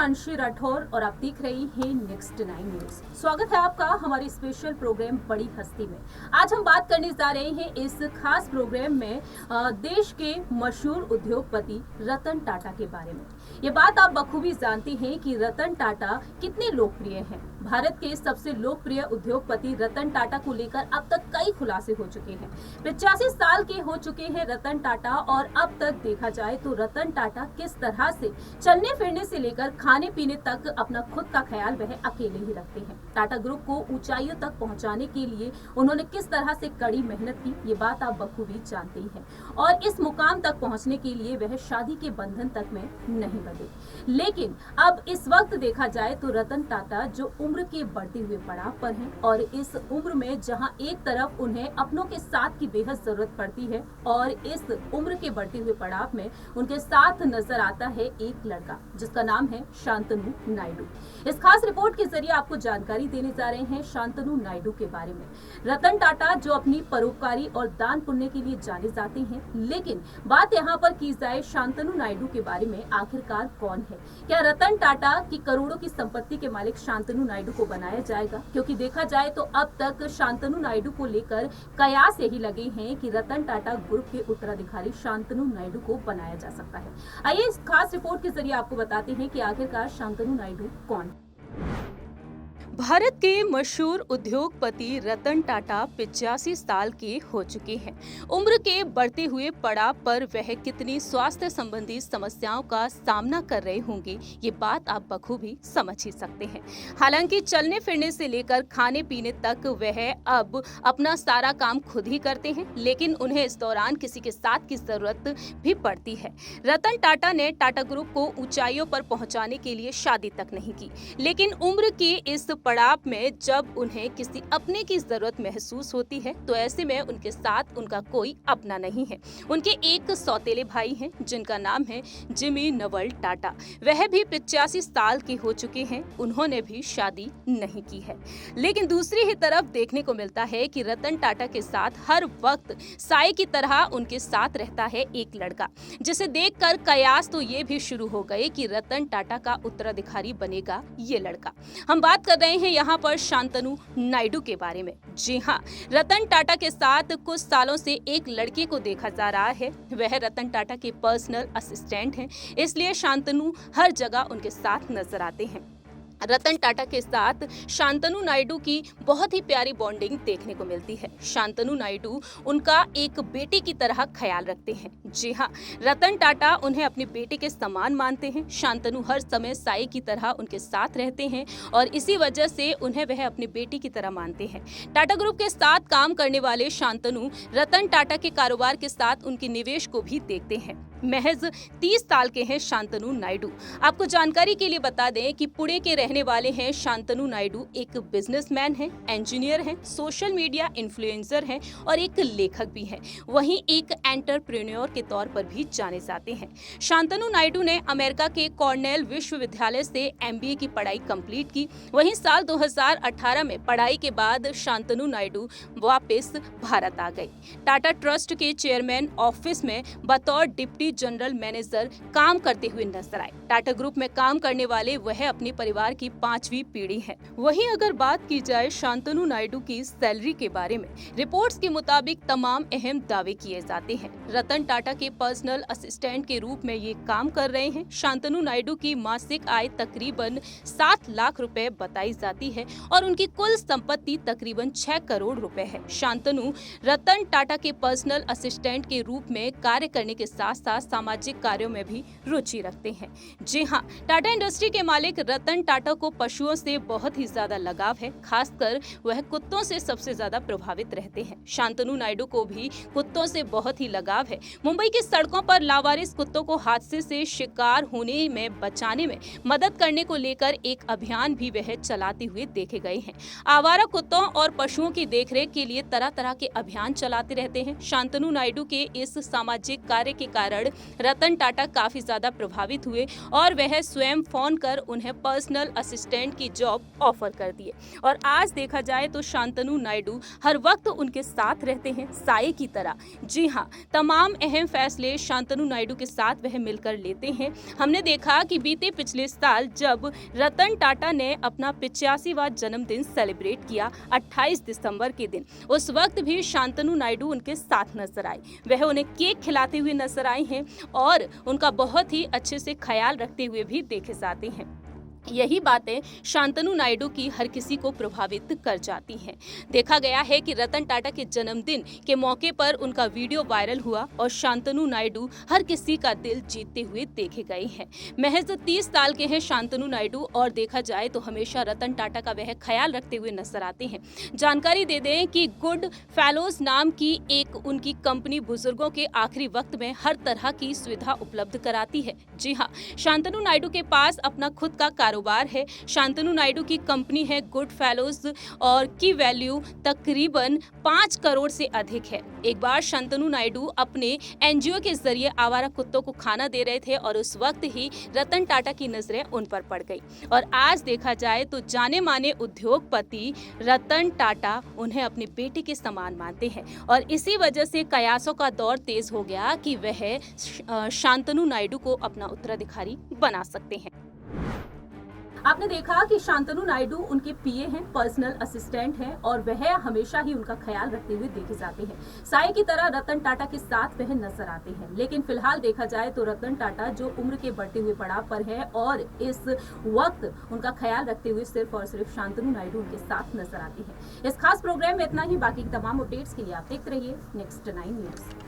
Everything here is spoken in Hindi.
हिमांशी राठौर और आप देख रही हैं नेक्स्ट 9 न्यूज। स्वागत है आपका हमारी स्पेशल प्रोग्राम बड़ी हस्ती में। आज हम बात करने जा रहे हैं इस खास प्रोग्राम में देश के मशहूर उद्योगपति रतन टाटा के बारे में। ये बात आप बखूबी जानते हैं कि रतन टाटा कितने लोकप्रिय हैं। भारत के सबसे लोकप्रिय उद्योगपति रतन टाटा को लेकर अब तक कई खुलासे हो चुके हैं। 85 साल के हो चुके हैं रतन टाटा और अब तक देखा जाए तो रतन टाटा किस तरह से चलने फिरने से लेकर खाने पीने तक अपना खुद का ख्याल वह अकेले ही रखते हैं। टाटा ग्रुप को ऊंचाइयों तक पहुंचाने के लिए उन्होंने किस तरह से कड़ी मेहनत की, ये बात आप बखूबी जानते हैं। और इस मुकाम तक पहुंचने के लिए वह शादी के बंधन तक में नहीं बंधे। लेकिन अब इस वक्त देखा जाए तो रतन टाटा जो उम्र के बढ़ते हुए पड़ाव पर हैं और इस उम्र में जहां एक तरफ उन्हें अपनों के साथ की बेहद जरूरत पड़ती है और इस उम्र के बढ़ते हुए पड़ाव में उनके साथ नजर आता है एक लड़का जिसका नाम है शांतनु नायडू। इस खास रिपोर्ट के जरिए आपको जानकारी देने जा रहे हैं शांतनु नायडू के बारे में। रतन टाटा जो अपनी परोपकारी और दान पुण्य के लिए जाने जाते हैं, लेकिन बात यहाँ पर की जाए शांतनु नायडू के बारे में, आखिरकार कौन है? क्या रतन टाटा की करोड़ों की संपत्ति के मालिक शांतनु नायडू को बनाया जाएगा? क्योंकि देखा जाए तो अब तक शांतनु नायडू को लेकर कयास यही लगे हैं कि रतन टाटा ग्रुप के उत्तराधिकारी शांतनु नायडू को बनाया जा सकता है। आइए इस खास रिपोर्ट के जरिए आपको बताते हैं कि आखिरकार शांतनु नायडू कौन। भारत के मशहूर उद्योगपति रतन टाटा 85 साल के हो चुके हैं। उम्र के बढ़ते हुए पड़ाव पर वह कितनी स्वास्थ्य संबंधी समस्याओं का सामना कर रहे होंगे, ये बात आप बखूबी समझ ही सकते हैं। हालांकि चलने फिरने से लेकर खाने पीने तक वह अब अपना सारा काम खुद ही करते हैं, लेकिन उन्हें इस दौरान किसी के साथ की जरूरत भी पड़ती है। रतन टाटा ने टाटा ग्रुप को ऊंचाइयों पर पहुंचाने के लिए शादी तक नहीं की, लेकिन उम्र के इस पड़ाव में जब उन्हें किसी अपने की जरूरत महसूस होती है तो ऐसे में उनके साथ उनका कोई अपना नहीं है। उनके एक सौतेले भाई हैं जिनका नाम है जिमी नवल टाटा। वह भी 85 साल के हो चुके हैं। उन्होंने भी शादी नहीं की है। लेकिन दूसरी ही तरफ देखने को मिलता है कि रतन टाटा के साथ हर वक्त साए की तरह उनके साथ रहता है एक लड़का, जिसे देखकर कयास तो ये भी शुरू हो गए कि रतन टाटा का उत्तराधिकारी बनेगा ये लड़का। हम बात कर रहे हैं यहाँ पर शांतनु नायडू के बारे में। जी हाँ, रतन टाटा के साथ कुछ सालों से एक लड़के को देखा जा रहा है। वह रतन टाटा के पर्सनल असिस्टेंट हैं, इसलिए शांतनु हर जगह उनके साथ नजर आते हैं। रतन टाटा के साथ शांतनु नायडू की बहुत ही प्यारी बॉन्डिंग देखने को मिलती है। शांतनु नायडू उनका एक बेटे की तरह ख्याल रखते हैं। जी हाँ, रतन टाटा उन्हें अपने बेटे के समान मानते हैं। शांतनु हर समय साई की तरह उनके साथ रहते हैं और इसी वजह से उन्हें वह अपने बेटे की तरह मानते हैं। टाटा ग्रुप के साथ काम करने वाले शांतनु रतन टाटा के कारोबार के साथ उनके निवेश को भी देखते हैं। महज 30 साल के हैं शांतनु नायडू। आपको जानकारी के लिए बता दें कि पुणे के रहने वाले हैं शांतनु नायडू। एक बिजनेसमैन हैं, इंजीनियर हैं, सोशल मीडिया इन्फ्लुएंसर हैं और एक लेखक भी हैं। वहीं एक एंटरप्रेन्योर के तौर पर भी जाने जाते हैं। शांतनु नायडू ने अमेरिका के कॉर्नेल विश्वविद्यालय से MBA की पढ़ाई कंप्लीट की। वहीं साल 2018 में पढ़ाई के बाद शांतनु नायडू वापस भारत आ गए। टाटा ट्रस्ट के चेयरमैन ऑफिस में बतौर डिप्टी जनरल मैनेजर काम करते हुए नजर आए। टाटा ग्रुप में काम करने वाले वह अपने परिवार की 5वीं पीढ़ी हैं। वहीं अगर बात की जाए शांतनु नायडू की सैलरी के बारे में, रिपोर्ट्स के मुताबिक तमाम अहम दावे किए जाते हैं। रतन टाटा के पर्सनल असिस्टेंट के रूप में ये काम कर रहे हैं। शांतनु नायडू की मासिक आय तकरीबन 7 लाख रुपए बताई जाती है और उनकी कुल संपत्ति तकरीबन 6 करोड़ रुपए है। शांतनु रतन टाटा के पर्सनल असिस्टेंट के रूप में कार्य करने के साथ साथ सामाजिक कार्यों में भी रुचि रखते हैं। जी हाँ, टाटा इंडस्ट्री के मालिक रतन टाटा को पशुओं से बहुत ही ज्यादा लगाव है। खासकर वह कुत्तों से सबसे ज्यादा प्रभावित रहते हैं। शांतनु नायडू को भी कुत्तों से बहुत ही लगाव है। मुंबई की सड़कों पर लावारिस कुत्तों को हादसे से शिकार होने में बचाने में मदद करने को लेकर एक अभियान भी वह चलाते हुए देखे गए हैं। आवारा कुत्तों और पशुओं की देखरेख के लिए तरह तरह के अभियान चलाते रहते हैं। शांतनु नायडू के इस सामाजिक कार्य के कारण रतन टाटा काफी ज्यादा प्रभावित हुए और वह स्वयं फोन कर उन्हें पर्सनल असिस्टेंट की जॉब ऑफर कर दिए। और आज देखा जाए तो शांतनु नायडू हर वक्त उनके साथ रहते हैं, साए की तरह। जी हाँ, तमाम अहम फैसले शांतनु नायडू के साथ वह मिलकर लेते हैं। हमने देखा कि बीते पिछले साल जब रतन टाटा ने अपना 85वां जन्मदिन सेलिब्रेट किया 28 दिसंबर के दिन, उस वक्त भी शांतनु नायडू उनके साथ नजर आए। वह उन्हें केक खिलाते हुए नजर आए हैं और उनका बहुत ही अच्छे से ख्याल रखते हुए भी देखे जाते हैं। यही बातें शांतनु नायडू की हर किसी को प्रभावित कर जाती हैं। देखा गया है कि रतन टाटा के जन्मदिन के मौके पर उनका वीडियो वायरल हुआ और शांतनु नायडू हर किसी का दिल जीतते हुए देखे गए हैं। महज 30 साल के हैं शांतनु नायडू और देखा जाए तो हमेशा रतन टाटा का वह ख्याल रखते हुए नजर आते हैं। जानकारी दे दें कि गुड फेलोज नाम की एक उनकी कंपनी बुजुर्गों के आखिरी वक्त में हर तरह की सुविधा उपलब्ध कराती है। जी हाँ, शांतनु नायडू के पास अपना खुद का कारोबार है। शांतनु नायडू की कंपनी है गुड फेलोज और की वैल्यू तकरीबन 5 करोड़ से अधिक है। एक बार शांतनु नायडू अपने एनजीओ के जरिए आवारा कुत्तों को खाना दे रहे थे और उस वक्त ही रतन टाटा की नजरें उन पर पड़ गई और आज देखा जाए तो जाने माने उद्योगपति रतन टाटा उन्हें अपने बेटे के समान मानते हैं और इसी वजह से कयासों का दौर तेज हो गया कि वह शांतनु नायडू को अपना उत्तराधिकारी बना सकते हैं। आपने देखा कि शांतनु नायडू उनके पीए हैं, पर्सनल असिस्टेंट हैं और वह हमेशा ही उनका ख्याल रखते हुए देखे जाते हैं। साय की तरह रतन टाटा के साथ वह नजर आते हैं। लेकिन फिलहाल देखा जाए तो रतन टाटा जो उम्र के बढ़ते हुए पड़ाव पर है और इस वक्त उनका ख्याल रखते हुए सिर्फ और सिर्फ शांतनु नायडू उनके साथ नजर आते हैं। इस खास प्रोग्राम में इतना ही। बाकी की तमाम अपडेट्स के लिए आप देखते रहिए नेक्स्ट 9 न्यूज।